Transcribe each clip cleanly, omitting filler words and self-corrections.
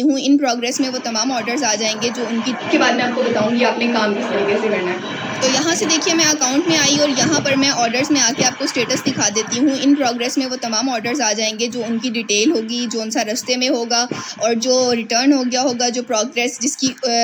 हूँ in progress में वो तमाम ऑर्डर्स आ जाएंगे जो उनकी के बाद मैं आपको बताऊंगी आपने काम किस तरीके से करना है। तो यहाँ से देखिए मैं अकाउंट में आई और यहाँ पर मैं ऑर्डर्स में आके आपको स्टेटस दिखा देती हूँ। इन प्रोग्रेस में वो तमाम ऑर्डर्स आ जाएंगे जो उनकी डिटेल होगी, जो उनसा रास्ते में होगा और जो रिटर्न हो गया होगा, जो प्रोग्रेस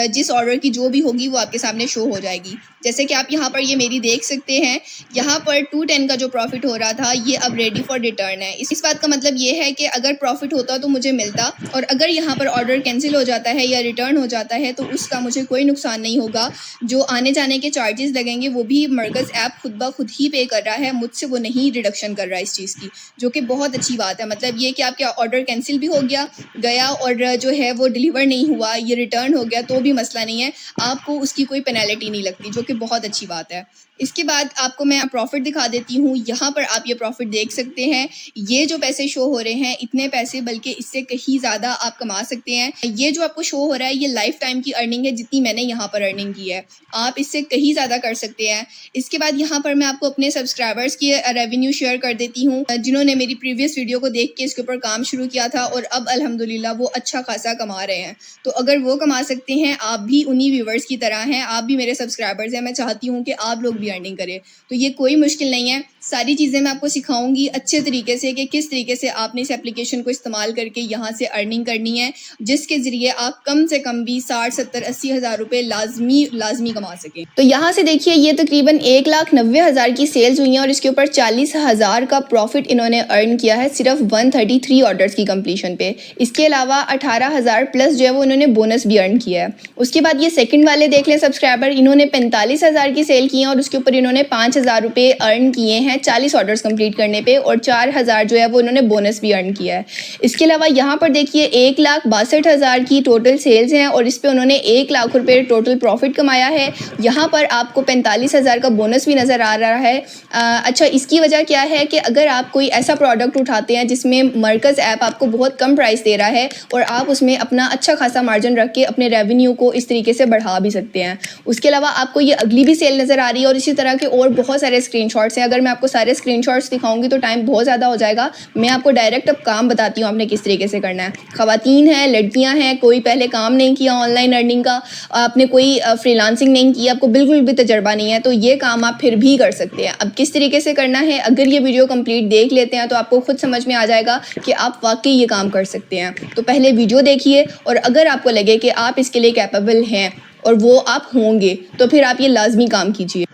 जिस ऑर्डर की जो भी होगी वो आपके सामने शो हो जाएगी। जैसे कि आप यहाँ पर ये मेरी देख सकते हैं, यहाँ पर 210 का जो प्रॉफिट हो रहा था ये अब रेडी फॉर रिटर्न है। इस बात का मतलब ये है कि अगर प्रॉफिट होता तो मुझे मिलता, और अगर यहाँ पर ऑर्डर कैंसिल हो जाता है या रिटर्न हो जाता है तो उसका मुझे कोई नुकसान नहीं होगा। जो आने जाने के चार्जेस लगेंगे वो भी मरकज़ ऐप खुद ब खुद ही पे कर रहा है, मुझसे वो नहीं रिडक्शन कर रहा है इस चीज़ की, जो कि बहुत अच्छी बात है। मतलब ये कि आपका ऑर्डर कैंसिल भी हो गया और जो है वो डिलीवर नहीं हुआ, ये रिटर्न हो गया तो भी मसला नहीं है, आपको उसकी कोई पेनल्टी नहीं लगती, जो कि बहुत अच्छी बात है। इसके बाद आपको मैं प्रॉफिट दिखा देती हूँ। यहाँ पर आप ये प्रॉफिट देख सकते हैं। ये जो पैसे शो हो रहे हैं इतने पैसे बल्कि इससे कहीं ज़्यादा आप कमा सकते हैं। ये जो आपको शो हो रहा है ये लाइफ टाइम की अर्निंग है, जितनी मैंने यहाँ पर अर्निंग की है आप इससे कहीं ज़्यादा कर सकते हैं। इसके बाद यहाँ पर मैं आपको अपने सब्सक्राइबर्स की रेवेन्यू शेयर कर देती हूँ, जिन्होंने मेरी प्रीवियस वीडियो को देख के इसके ऊपर काम शुरू किया था और अब अल्हम्दुलिल्लाह वो अच्छा खासा कमा रहे हैं। तो अगर वो कमा सकते हैं, आप भी उन्हीं व्यूवर्स की तरह हैं, आप भी मेरे सब्सक्राइबर्स हैं, मैं चाहती हूँ कि आप लोग भी अर्निंग करें। तो ये कोई मुश्किल नहीं है, सारी चीज़ें मैं आपको सिखाऊंगी अच्छे तरीके से कि किस तरीके से आपने इस एप्लीकेशन को इस्तेमाल करके यहाँ से अर्निंग करनी है, जिसके ज़रिए आप कम से कम भी 60, 70, 80 हज़ार रुपये लाजमी कमा सकें। तो यहाँ से देखिए ये तकरीबन 1,90,000 की सेल्स हुई हैं और इसके ऊपर 40,000 का प्रॉफिट इन्होंने अर्न किया है सिर्फ 133 ऑर्डर्स की कंप्लीशन पे। इसके अलावा 18,000 प्लस जो है वो इन्होंने बोनस भी अर्न किया है। उसके बाद ये सेकंड वाले देख लें सब्सक्राइबर, इन्होंने 45,000 की सेल की है और उसके ऊपर इन्होंने 5,000 रुपये अर्न किए हैं 40 ऑर्डर्स कंप्लीट करने पे, और 4,000 जो है वो इन्होंने बोनस भी अर्न किया है। इसके अलावा यहाँ पर देखिए 1,62,000 की टोटल सेल्स हैं और इस पर उन्होंने 1 लाख रुपये टोटल प्रॉफिट कमाया है। यहाँ पर आपको 45,000 का बोनस भी नज़र आ रहा है। अच्छा, इसकी वजह क्या है कि अगर आप कोई ऐसा प्रोडक्ट उठाते हैं जिसमें मरकज़ ऐप आपको बहुत कम प्राइस दे रहा है और आप उसमें अपना अच्छा खासा मार्जिन रख के अपने रेवेन्यू को इस तरीके से बढ़ा भी सकते हैं। उसके अलावा आपको ये अगली भी सेल नज़र आ रही है और इसी तरह के और बहुत सारे स्क्रीनशॉट्स हैं। अगर मैं आपको सारे स्क्रीनशॉट्स दिखाऊंगी तो टाइम बहुत ज़्यादा हो जाएगा। मैं आपको डायरेक्ट अब काम बताती हूँ आपने किस तरीके से करना है। ख़वातीन हैं, लड़कियाँ हैं, कोई पहले काम नहीं किया ऑनलाइन अर्निंग का, आपने कोई फ्रीलांसिंग नहीं की, आपको बिल्कुल भी तजर्बा नहीं है, तो ये काम आप फिर भी कर सकते हैं। अब किस तरीके से करना है, अगर ये वीडियो कंप्लीट देख लेते हैं तो आपको खुद समझ में आ जाएगा कि आप वाकई ये काम कर सकते हैं। तो पहले वीडियो देखिए और अगर आपको लगे कि आप इसके लिए कैपेबल हैं और वो आप होंगे तो फिर आप ये लाजमी काम कीजिए।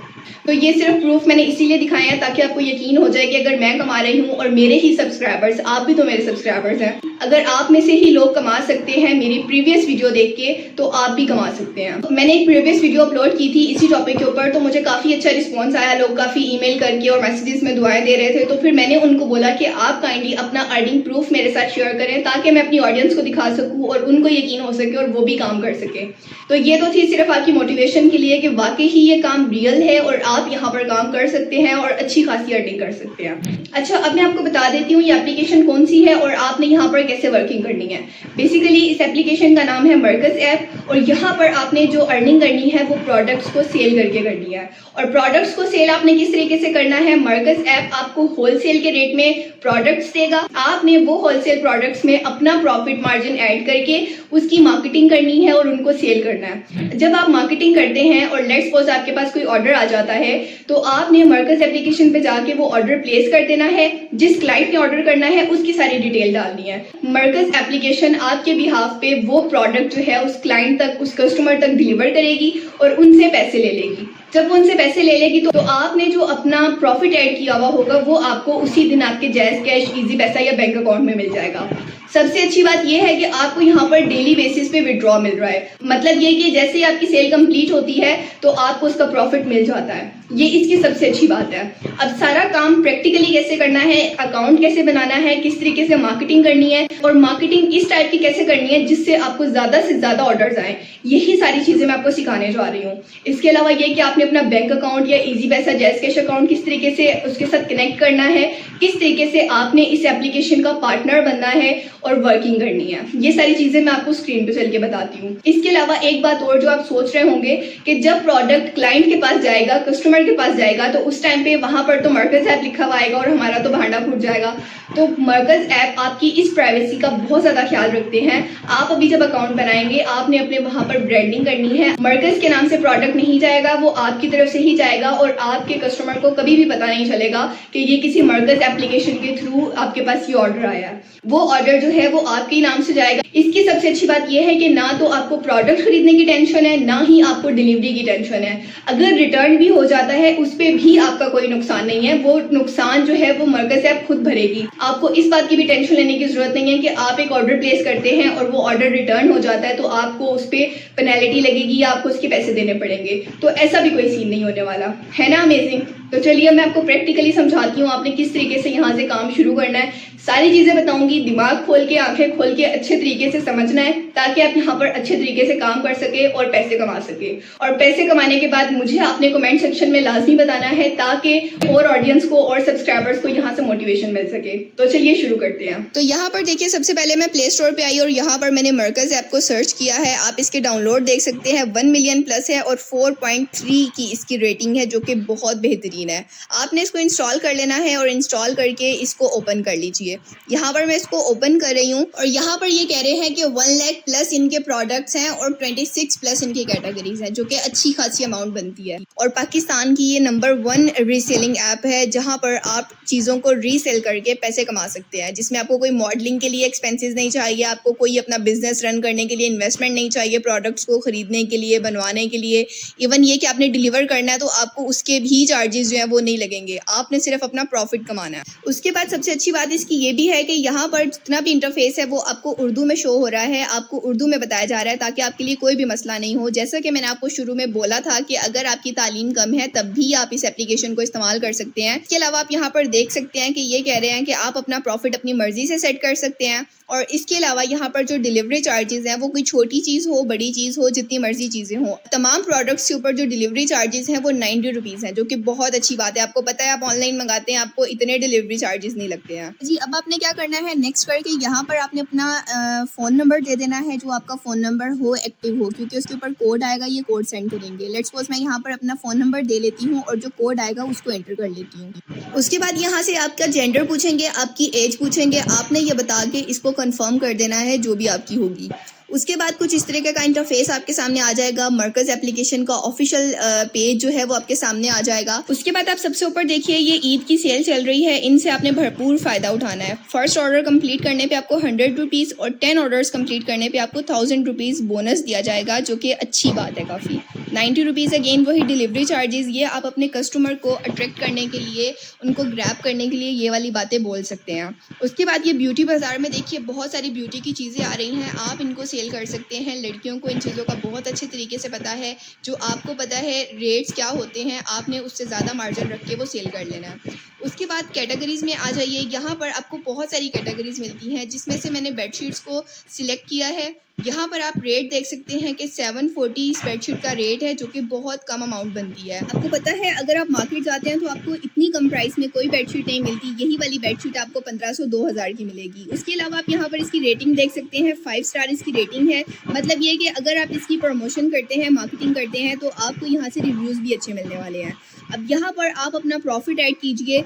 तो ये सिर्फ प्रूफ मैंने इसीलिए दिखाए हैं ताकि आपको यकीन हो जाए कि अगर मैं कमा रही हूँ और मेरे ही सब्सक्राइबर्स, आप भी तो मेरे सब्सक्राइबर्स हैं, अगर आप में से ही लोग कमा सकते हैं मेरी प्रीवियस वीडियो देख के तो आप भी कमा सकते हैं। मैंने एक प्रीवियस वीडियो अपलोड की थी इसी टॉपिक के ऊपर, तो मुझे काफ़ी अच्छा रिस्पॉन्स आया, लोग काफ़ी ईमेल करके और मैसेजेस में दुआएं दे रहे थे। तो फिर मैंने उनको बोला कि आप काइंडली अपना अर्निंग प्रूफ मेरे साथ शेयर करें ताकि मैं अपनी ऑडियंस को दिखा सकूँ और उनको यकीन हो सके और वो भी काम कर सके। तो ये तो थी सिर्फ आपकी मोटिवेशन के लिए कि वाकई ही ये काम रियल है और आप यहाँ पर काम कर सकते हैं और अच्छी खासी अर्निंग कर सकते हैं। अच्छा, अब मैं आपको बता देती हूँ ये एप्लीकेशन कौन सी है और आपने यहाँ पर कैसे वर्किंग करनी है। बेसिकली इस एप्लीकेशन का नाम है मरकज़ ऐप और यहाँ पर आपने जो अर्निंग करनी है वो प्रोडक्ट्स को सेल करके करनी है। और प्रोडक्ट्स को सेल आपने किस तरीके से करना है, मरकज़ ऐप आपको होलसेल के रेट में प्रोडक्ट्स देगा, आपने वो होलसेल प्रोडक्ट्स में अपना प्रॉफिट मार्जिन ऐड करके उसकी मार्केटिंग करनी है और उनको सेल करना है। जब आप मार्केटिंग करते हैं और लेट्स सपोज आपके पास कोई ऑर्डर आ जाता है तो आपने मरकज़ एप्लीकेशन पे जाके वो ऑर्डर प्लेस कर देना है। जिस क्लाइंट ने ऑर्डर करना है उसकी सारी डिटेल डालनी है। मरकज़ एप्लीकेशन आपके बिहाफ पे वो प्रोडक्ट जो है उस क्लाइंट तक, उस कस्टमर तक डिलीवर करेगी और उनसे पैसे ले लेगी। जब वो उनसे पैसे ले लेगी तो आपने जो अपना प्रॉफिट ऐड किया हुआ होगा वो आपको उसी दिन आपके जैज़ कैश, इजी पैसा या बैंक अकाउंट में मिल जाएगा। सबसे अच्छी बात यह है कि आपको यहाँ पर डेली बेसिस पे विड्रॉ मिल रहा है। मतलब ये कि जैसे ही आपकी सेल कंप्लीट होती है तो आपको उसका प्रॉफिट मिल जाता है। ये इसकी सबसे अच्छी बात है। अब सारा काम प्रैक्टिकली कैसे करना है, अकाउंट कैसे बनाना है, किस तरीके से मार्केटिंग करनी है और मार्केटिंग इस टाइप की कैसे करनी है जिससे आपको ज़्यादा से ज़्यादा ऑर्डर्स आए, यही सारी चीज़ें मैं आपको सिखाने जा रही हूँ। इसके अलावा ये कि आपने अपना बैंक अकाउंट या इजी पैसा, जैज़ कैश अकाउंट किस तरीके से उसके साथ कनेक्ट करना है, किस तरीके से आपने इस एप्लीकेशन का पार्टनर बनना है और वर्किंग करनी है, ये सारी चीज़ें मैं आपको स्क्रीन पे चल के बताती हूँ। इसके अलावा एक बात और जो आप सोच रहे होंगे कि जब प्रोडक्ट क्लाइंट के पास जाएगा, कस्टमर के पास जाएगा, तो उस टाइम पे वहाँ पर तो मरकज़ ऐप लिखा हुआ आएगा और हमारा तो भांडा फूट जाएगा। तो मरकज़ ऐप आपकी इस प्राइवेसी का बहुत ज़्यादा ख्याल रखते हैं। आप अभी जब अकाउंट बनाएंगे आपने अपने वहाँ पर ब्रांडिंग करनी है। मरकज़ के नाम से प्रोडक्ट नहीं जाएगा, वो आपकी तरफ से ही जाएगा और आपके कस्टमर को कभी भी पता नहीं चलेगा कि ये किसी मरकज़ एप्लीकेशन के थ्रू आपके पास ये ऑर्डर आया है। वो ऑर्डर जो है वो आपके ही नाम से जाएगा। इसकी सबसे अच्छी बात यह है कि ना तो आपको प्रोडक्ट खरीदने की टेंशन है, ना ही आपको डिलीवरी की टेंशन है। अगर रिटर्न भी हो जाता है उस पर भी आपका कोई नुकसान नहीं है, वो नुकसान जो है वो मरकज़ ऐप खुद भरेगी। आपको इस बात की भी टेंशन लेने की जरूरत नहीं है कि आप एक ऑर्डर प्लेस करते हैं और वो ऑर्डर रिटर्न हो जाता है तो आपको उस पर पेनल्टी लगेगी या आपको उसके पैसे देने पड़ेंगे। तो ऐसा भी कोई सीन नहीं होने वाला है ना। अमेजिंग। तो चलिए मैं आपको प्रैक्टिकली समझाती हूँ आपने किस तरीके से यहाँ से काम शुरू करना है। सारी चीज़ें बताऊंगी, दिमाग खोल के आंखें खोल के अच्छे तरीके से समझना है ताकि आप यहाँ पर अच्छे तरीके से काम कर सके और पैसे कमा सके। और पैसे कमाने के बाद मुझे अपने कमेंट सेक्शन में लाजमी बताना है ताकि और ऑडियंस को और सब्सक्राइबर्स को यहाँ से मोटिवेशन मिल सके। तो चलिए शुरू करते हैं। तो यहाँ पर देखिए सबसे पहले मैं प्ले स्टोर पे आई और यहाँ पर मैंने मरकज़ ऐप को सर्च किया है। आप इसके डाउनलोड देख सकते हैं, 1 मिलियन प्लस है और 4.3 की इसकी रेटिंग है जो कि बहुत बेहतरीन है। आपने इसको इंस्टॉल कर लेना है और इंस्टॉल करके इसको ओपन कर लीजिए। यहाँ पर मैं इसको ओपन कर रही हूँ और यहाँ पर ये कह रहे हैं कि 1 लाख प्लस इनके प्रोडक्ट्स हैं और 26 प्लस इनकी कैटेगरीज हैं जो कि अच्छी खासी अमाउंट बनती है। और पाकिस्तान की ये नंबर 1 रीसेलिंग ऐप है जहाँ पर आप चीज़ों को रीसेल करके पैसे कमा सकते हैं, जिसमें आपको कोई मॉडलिंग के लिए एक्सपेंसेस नहीं चाहिए, आपको कोई अपना बिजनेस रन करने के लिए इन्वेस्टमेंट नहीं चाहिए, प्रोडक्ट्स को खरीदने के लिए, बनवाने के लिए। इवन ये कि आपने डिलीवर करना है तो आपको उसके भी चार्जेस जो है वो नहीं लगेंगे, आपने सिर्फ अपना प्रॉफिट कमाना है। उसके बाद सबसे अच्छी बात इसकी ये भी है कि यहाँ पर जितना भी इंटरफेस है वो आपको उर्दू में शो हो रहा है, आपको उर्दू में बताया जा रहा है ताकि आपके लिए कोई भी मसला नहीं हो। जैसा कि मैंने आपको शुरू में बोला था कि अगर आपकी तालीम कम है तब भी आप इस एप्लीकेशन को इस्तेमाल कर सकते हैं। इसके अलावा आप यहाँ पर देख सकते हैं कि ये कह रहे हैं कि आप अपना प्रॉफिट अपनी मर्जी से सेट कर सकते हैं। और इसके अलावा यहाँ पर जो डिलीवरी चार्जेस हैं वो कोई छोटी चीज़ हो बड़ी चीज़ हो, जितनी मर्जी चीज़ें हों, तमाम प्रोडक्ट्स के ऊपर जो डिलीवरी चार्जेस हैं वो 90 रुपीज़ हैं, जो कि बहुत अच्छी बात है। आपको पता है आप ऑनलाइन मंगाते हैं आपको इतने डिलीवरी चार्जेस नहीं लगते हैं जी। अब आपने क्या करना है, नेक्स्ट करके यहाँ पर आपने अपना फ़ोन नंबर दे देना है, जो आपका फ़ोन नंबर हो एक्टिव हो, क्योंकि उसके ऊपर कोड आएगा, ये कोड सेंड करेंगे। लेट्स सपोज मैं यहाँ पर अपना फ़ोन नंबर दे लेती हूँ और जो कोड आएगा उसको एंटर कर लेती हूँ। उसके बाद यहाँ से आपका जेंडर पूछेंगे, आपकी एज पूछेंगे, आपने ये बता के इसको कंफर्म कर देना है जो भी आपकी होगी। उसके बाद कुछ इस तरीके का इंटरफेस आपके सामने आ जाएगा। मरकज़ एप्लीकेशन का ऑफिशियल पेज जो है वो आपके सामने आ जाएगा। उसके बाद आप सबसे ऊपर देखिए ये ईद की सेल चल रही है, इनसे आपने भरपूर फ़ायदा उठाना है। फर्स्ट ऑर्डर कंप्लीट करने पे आपको 100 रुपीज़ और 10 ऑर्डर्स कंप्लीट करने पे आपको 1000 रुपीज़ बोनस दिया जाएगा, जो कि अच्छी बात है काफ़ी। 90 रुपीज़ अगेन वही डिलीवरी चार्जेस। ये आप अपने कस्टमर को अट्रैक्ट करने के लिए, उनको ग्रैब करने के लिए ये वाली बातें बोल सकते हैं। उसके बाद ये ब्यूटी बाज़ार में देखिए बहुत सारी ब्यूटी की चीज़ें आ रही हैं, आप इनको सेल कर सकते हैं। लड़कियों को इन चीज़ों का बहुत अच्छे तरीके से पता है, जो आपको पता है रेट्स क्या होते हैं, आपने उससे ज़्यादा मार्जिन रख के वो सेल कर लेना है। उसके बाद कैटेगरीज़ में आ जाइए। यहाँ पर आपको बहुत सारी कैटेगरीज़ मिलती हैं, जिसमें से मैंने बेडशीट्स को सिलेक्ट किया है। यहाँ पर आप रेट देख सकते हैं कि 740 इस बेडशीट का रेट है, जो कि बहुत कम अमाउंट बनती है। आपको पता है अगर आप मार्केट जाते हैं तो आपको इतनी कम प्राइस में कोई बेडशीट नहीं मिलती, यही वाली बेडशीट आपको 1500-2000 की मिलेगी। उसके अलावा आप यहाँ पर इसकी रेटिंग देख सकते हैं, 5 स्टार इसकी रेटिंग है। मतलब ये कि अगर आप इसकी प्रमोशन करते हैं, मार्केटिंग करते हैं तो आपको यहाँ से रिव्यूज़ भी अच्छे मिलने वाले हैं। अब यहाँ पर आप अपना प्रॉफिट ऐड कीजिए।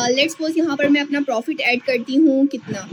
लेट्स सपोज यहाँ पर मैं अपना प्रॉफिट ऐड करती हूँ कितना,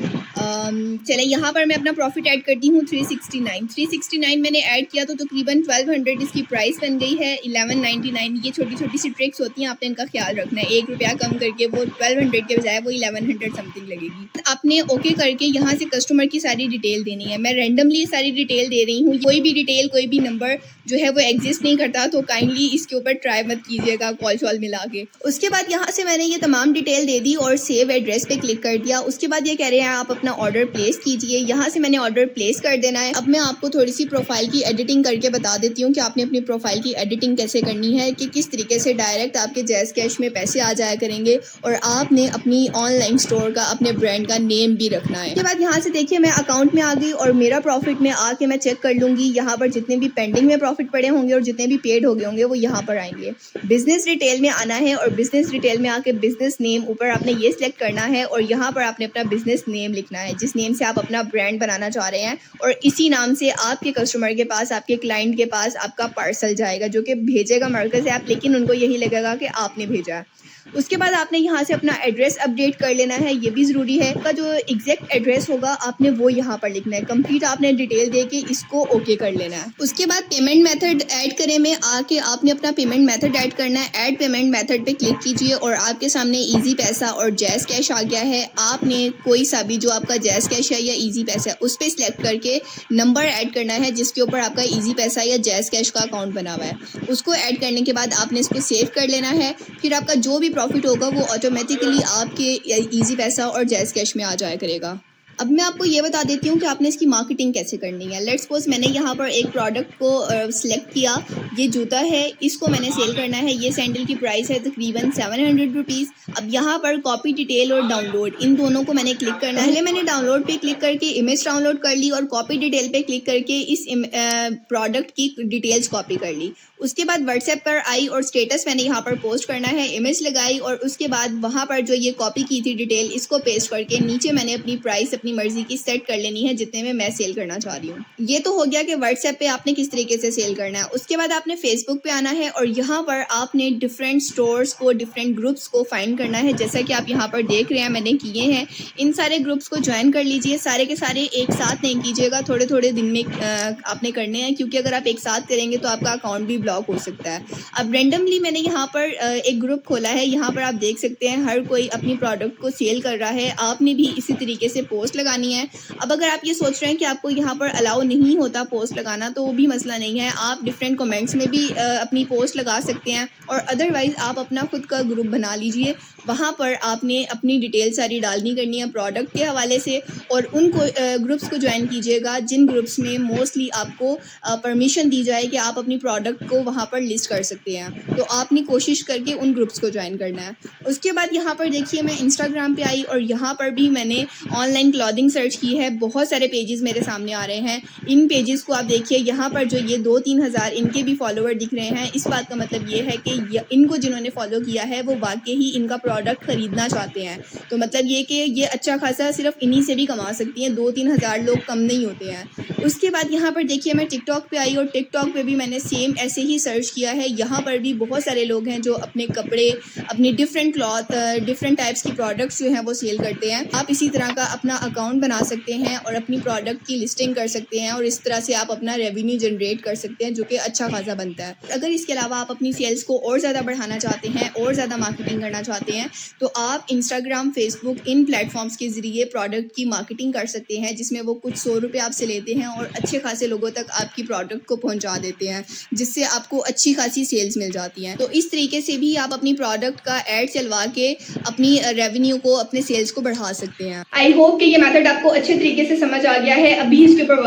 चले यहाँ पर मैं अपना प्रॉफिट ऐड करती हूँ 369 मैंने ऐड किया तो तकरीबन 1200 इसकी प्राइस बन गई है। 1199 ये छोटी छोटी सी ट्रिक्स होती हैं, आपने इनका ख्याल रखना है। 1 रुपया कम करके वो 1200 के बजाय वो 1100 समथिंग लगेगी। आपने ओके करके यहाँ से कस्टमर की सारी डिटेल देनी है। मैं रैंडमली सारी डिटेल दे रही हूँ, कोई भी डिटेल कोई भी नंबर जो है वो एग्जिस्ट नहीं करता, तो काइंडली इसके ऊपर ट्राई मत कीजिएगा कॉल शॉल मिला के। उसके बाद यहाँ से मैंने ये तमाम डिटेल दे दी और सेव एड्रेस पे क्लिक कर दिया। उसके बाद ये कह रहे हैं आप अपना ऑर्डर प्लेस कीजिए। यहाँ से मैंने ऑर्डर प्लेस कर देना है। अब मैं आपको थोड़ी सी प्रोफाइल की एडिटिंग करके बता देती हूँ कि आपने अपनी प्रोफाइल की एडिटिंग कैसे करनी है, कि किस तरीके से डायरेक्ट आपके जैज़ कैश में पैसे आ जाया करेंगे और आपने अपनी ऑनलाइन स्टोर का, अपने ब्रांड का नेम भी रखना है। उसके बाद यहाँ से देखिए मैं अकाउंट में आ गई और मेरा प्रॉफिट में आके मैं चेक कर लूँगी। यहाँ पर जितने भी पेंडिंग में प्रॉफिट पड़े होंगे और जितने भी पेड हो गए होंगे वो यहाँ पर आएंगे। बिजनेस डिटेल में आना है और बिजनेस डिटेल में आके बिजनेस नेम ऊपर आपने ये सिलेक्ट करना है और यहाँ पर आपने अपना बिजनेस नेम लिखना है, जिस नेम से आप अपना ब्रांड बनाना चाह रहे हैं। और इसी नाम से आपके कस्टमर के पास, आपके क्लाइंट के पास आपका पार्सल जाएगा, जो कि भेजेगा मरकज़ ऐप, लेकिन उनको यही लगेगा कि आपने भेजा है। उसके बाद आपने यहाँ से अपना एड्रेस अपडेट कर लेना है, ये भी ज़रूरी है। आपका जो एग्जैक्ट एड्रेस होगा आपने वो यहाँ पर लिखना है। कंप्लीट आपने डिटेल दे के इसको ओके कर लेना है। उसके बाद पेमेंट मेथड ऐड करें में आके आपने अपना पेमेंट मेथड ऐड करना है। ऐड पेमेंट मेथड पे क्लिक कीजिए और आपके सामने इजी पैसा और जैज़ कैश आ गया है। आपने कोई सा भी जो आपका जैज़ कैश है या इजी पैसा है उस पर सिलेक्ट करके नंबर ऐड करना है जिसके ऊपर आपका इजी पैसा या जैज़ कैश का अकाउंट बना हुआ है। उसको ऐड करने के बाद आपने इसको सेव कर लेना है। फिर आपका जो भी प्रॉफिट होगा वो ऑटोमेटिकली आपके इजी पैसा और जैज़ कैश में आ जाया करेगा। अब मैं आपको ये बता देती हूँ कि आपने इसकी मार्केटिंग कैसे करनी है। लेट्स सपोज मैंने यहाँ पर एक प्रोडक्ट को सिलेक्ट किया, ये जूता है, इसको मैंने सेल करना है। ये सैंडल की प्राइस है तकरीबन 700 रुपीज़। अब यहाँ पर कॉपी डिटेल और डाउनलोड इन दोनों को मैंने क्लिक करना है। पहले मैंने डाउनलोड पे क्लिक करके इमेज डाउनलोड कर ली और कॉपी डिटेल पे क्लिक करके इस प्रोडक्ट की डिटेल्स कॉपी कर ली। उसके बाद व्हाट्सएप पर आई और स्टेटस मैंने यहाँ पर पोस्ट करना है, इमेज लगाई और उसके बाद वहाँ पर जो ये कॉपी की थी डिटेल इसको पेस्ट करके नीचे मैंने अपनी प्राइस अपनी मर्जी की सेट कर लेनी है जितने में मैं सेल करना चाह रही हूँ। ये तो हो गया कि व्हाट्सएप पे आपने किस तरीके से सेल करना है। उसके बाद आपने फेसबुक पे आना है और यहाँ पर आपने डिफरेंट स्टोर्स को डिफरेंट ग्रुप्स को फाइंड करना है। जैसा कि आप यहाँ पर देख रहे हैं मैंने किए हैं। इन सारे ग्रुप्स को ज्वाइन कर लीजिए। सारे के सारे एक साथ नहीं कीजिएगा, थोड़े थोड़े दिन में आपने करने हैं क्योंकि अगर आप एक साथ करेंगे तो आपका अकाउंट भी ब्लॉक हो सकता है। अब रेंडमली मैंने यहाँ पर एक ग्रुप खोला है। यहाँ पर आप देख सकते हैं हर कोई अपनी प्रोडक्ट को सेल कर रहा है। आपने भी इसी तरीके से पोस्ट लगानी है। अब अगर आप ये सोच रहे हैं कि आपको यहाँ पर अलाउ नहीं होता पोस्ट लगाना तो वो भी मसला नहीं है। आप डिफरेंट कमेंट्स में भी अपनी पोस्ट लगा सकते हैं और अदरवाइज़ आप अपना खुद का ग्रुप बना लीजिए। वहाँ पर आपने अपनी डिटेल सारी डालनी करनी है प्रोडक्ट के हवाले से और उन ग्रुप्स को ज्वाइन कीजिएगा जिन ग्रुप्स में मोस्टली आपको परमिशन दी जाए कि आप अपनी प्रोडक्ट को वहाँ पर लिस्ट कर सकते हैं। तो आपने कोशिश करके उन ग्रुप्स को ज्वाइन करना है। उसके बाद यहाँ पर देखिए मैं इंस्टाग्राम पे आई और यहाँ पर भी मैंने ऑनलाइन क्लॉथिंग सर्च की है। बहुत सारे पेजेस मेरे सामने आ रहे हैं। इन पेजेस को आप देखिए, यहाँ पर जो ये 2-3 हज़ार इनके भी फॉलोवर दिख रहे हैं। इस बात का मतलब ये है कि इनको जिन्होंने फॉलो किया है वो वाकई ही इनका प्रोडक्ट ख़रीदना चाहते हैं। तो मतलब ये कि ये अच्छा खासा सिर्फ इन्हीं से भी कमा सकती हैं। 2-3 हज़ार लोग कम नहीं होते हैं। उसके बाद यहाँ पर देखिए मैं टिकटॉक पे आई और टिकटॉक पे भी मैंने सेम ऐसे ही सर्च किया है। यहाँ पर भी बहुत सारे लोग हैं जो अपने कपड़े, अपनी डिफरेंट क्लॉथ, डिफरेंट टाइप्स की प्रोडक्ट्स जो हैं वो सेल करते हैं। आप इसी तरह का अपना अकाउंट बना सकते हैं और अपनी प्रोडक्ट की लिस्टिंग कर सकते हैं और इस तरह से आप अपना रेवेन्यू जनरेट कर सकते हैं जो कि अच्छा खासा बनता है। अगर इसके अलावा आप अपनी सेल्स को और ज़्यादा बढ़ाना चाहते हैं और ज़्यादा मार्केटिंग करना चाहते हैं तो आप इंस्टाग्राम, फेसबुक इन प्लेटफॉर्म्स के ज़रिए प्रोडक्ट की मार्केटिंग कर सकते हैं जिसमें वो कुछ 100 रुपये आपसे लेते हैं और अच्छे खासे लोगों तक आपकी प्रोडक्ट को पहुंचा देते हैं जिससे आपको अच्छी खासी सेल्स मिल जाती हैं। तो इस तरीके से भी आप अपनी प्रोडक्ट का ऐड चलवा के अपनी रेवेन्यू को, अपने सेल्स को बढ़ा सकते हैं। आई होप कि ये मेथड आपको अच्छे तरीके से समझ आ गया है। अभी इसके ऊपर